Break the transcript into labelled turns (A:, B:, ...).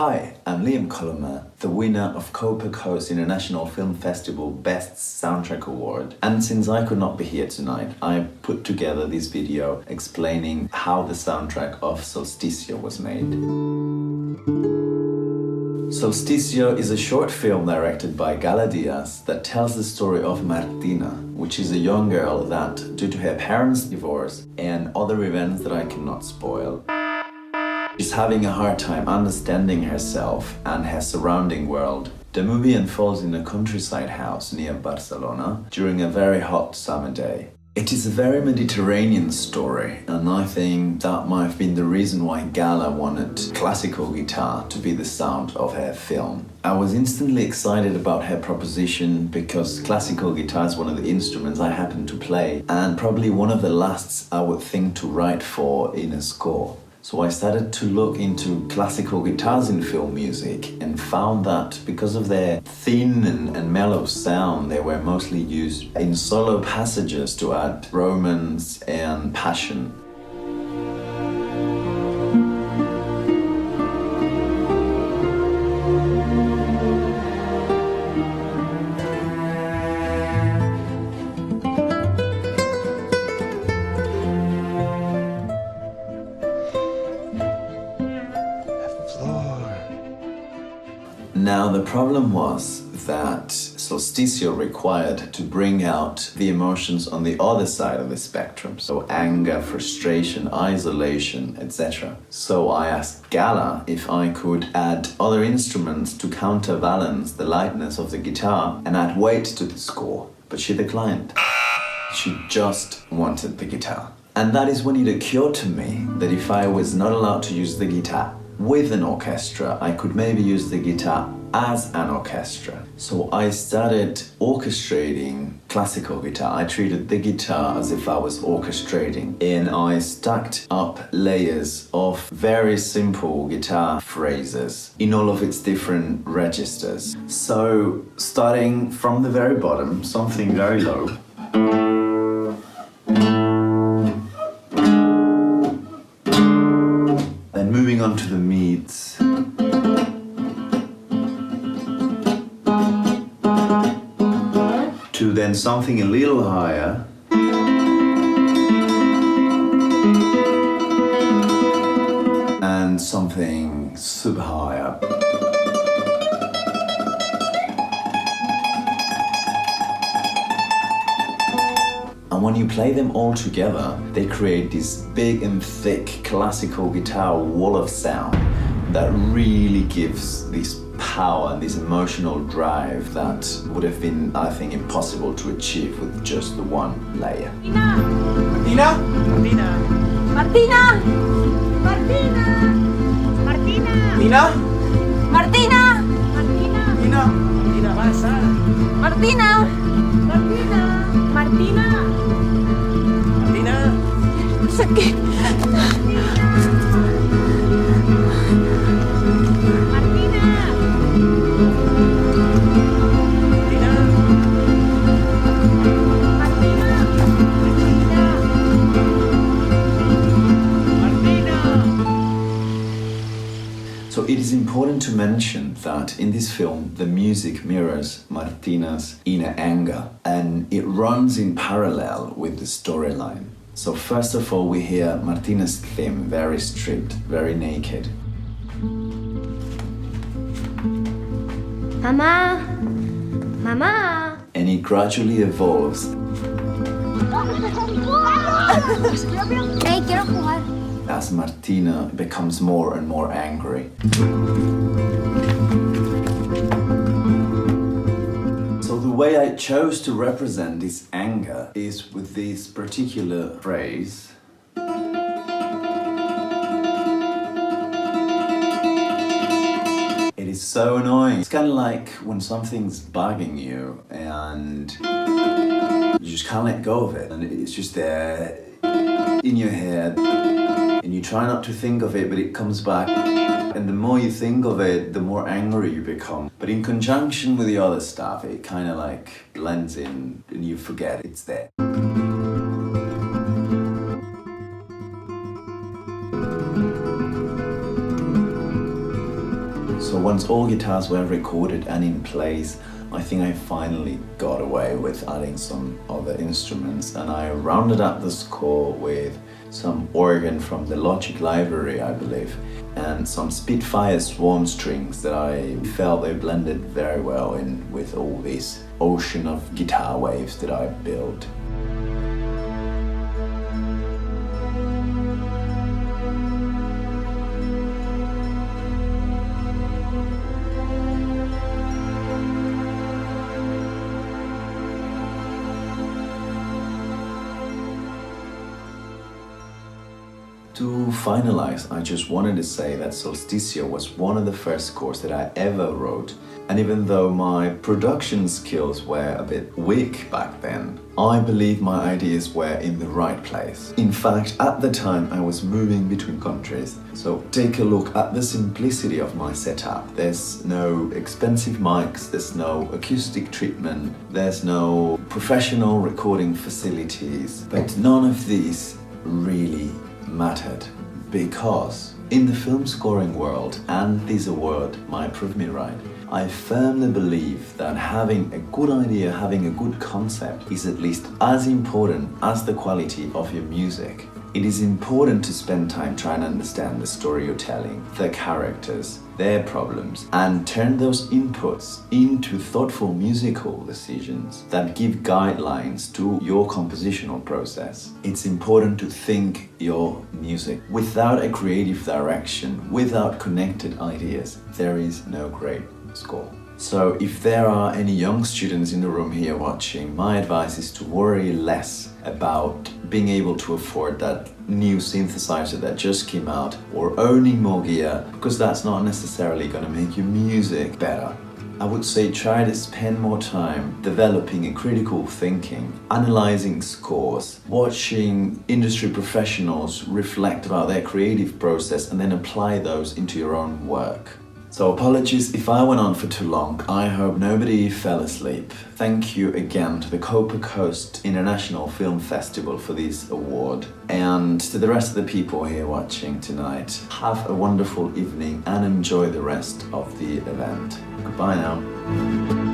A: Hi, I'm Liam Colomer, the winner of Copa Coast International Film Festival Best Soundtrack Award. And since I could not be here tonight, I put together this video explaining how the soundtrack of Solsticio was made. Solsticio is a short film directed by Gala Díaz that tells the story of Martina, which is a young girl that, due to her parents' divorce and other events that I cannot spoil, she's having a hard time understanding herself and her surrounding world. The movie unfolds in a countryside house near Barcelona during a very hot summer day. It is a very Mediterranean story, and I think that might have been the reason why Gala wanted classical guitar to be the sound of her film. I was instantly excited about her proposition because classical guitar is one of the instruments I happen to play and probably one of the lasts I would think to write for in a score. So I started to look into classical guitars in film music and found that because of their thin and mellow sound, they were mostly used in solo passages to add romance and passion. Now the problem was that Solsticio required to bring out the emotions on the other side of the spectrum, so anger, frustration, isolation, etc. So I asked Gala if I could add other instruments to counterbalance the lightness of the guitar and add weight to the score, but she declined. She just wanted the guitar. And that is when it occurred to me that if I was not allowed to use the guitar with an orchestra, I could maybe use the guitar as an orchestra. So I started orchestrating classical guitar. I treated the guitar as if I was orchestrating, and I stacked up layers of very simple guitar phrases in all of its different registers. So starting from the very bottom, something very low, then moving on to the mids, to then something a little higher, and something super high up. And when you play them all together, they create this big and thick classical guitar wall of sound that really gives this power and this emotional drive that would have been, I think, impossible to achieve with just the one layer.
B: Martina? Martina?
C: Martina! Martina! Martina!
B: Martina?
C: Martina!
B: Martina? Martina? Martina, vas,
C: Martina! Martina! Martina!
B: Martina?
C: No sé qué.
A: So it is important to mention that in this film, the music mirrors Martina's inner anger, and it runs in parallel with the storyline. So first of all, we hear Martina's theme, very stripped, very naked.
C: Mamá, mamá.
A: And it gradually evolves
C: Hey, quiero jugar.
A: as Martina becomes more and more angry. So the way I chose to represent this anger is with this particular phrase. It is so annoying. It's kind of like when something's bugging you and you just can't let go of it, and it's just there in your head, and you try not to think of it, but it comes back, and the more you think of it, the more angry you become. But in conjunction with the other stuff, it kind of like blends in and you forget it's there. So once all guitars were recorded and in place, I think I finally got away with adding some other instruments, and I rounded up the score with some organ from the Logic library, I believe, and some Spitfire Swarm strings that I felt they blended very well in with all this ocean of guitar waves that I built. To finalize, I just wanted to say that Solsticio was one of the first scores that I ever wrote, and even though my production skills were a bit weak back then, I believe my ideas were in the right place. In fact, at the time I was moving between countries, so take a look at the simplicity of my setup. There's no expensive mics, there's no acoustic treatment, there's no professional recording facilities, but none of these really mattered, because in the film scoring world, and this award might prove me right, I firmly believe that having a good idea, having a good concept is at least as important as the quality of your music. It is important to spend time trying to understand the story you're telling, the characters, their problems, and turn those inputs into thoughtful musical decisions that give guidelines to your compositional process. It's important to think your music. Without a creative direction, without connected ideas, there is no great score. So if there are any young students in the room here watching, my advice is to worry less about being able to afford that new synthesizer that just came out or owning more gear, because that's not necessarily going to make your music better. I would say try to spend more time developing a critical thinking, analyzing scores, watching industry professionals reflect about their creative process and then apply those into your own work. So apologies if I went on for too long. I hope nobody fell asleep. Thank you again to the Copper Coast International Film Festival for this award. And to the rest of the people here watching tonight, have a wonderful evening and enjoy the rest of the event. Goodbye now.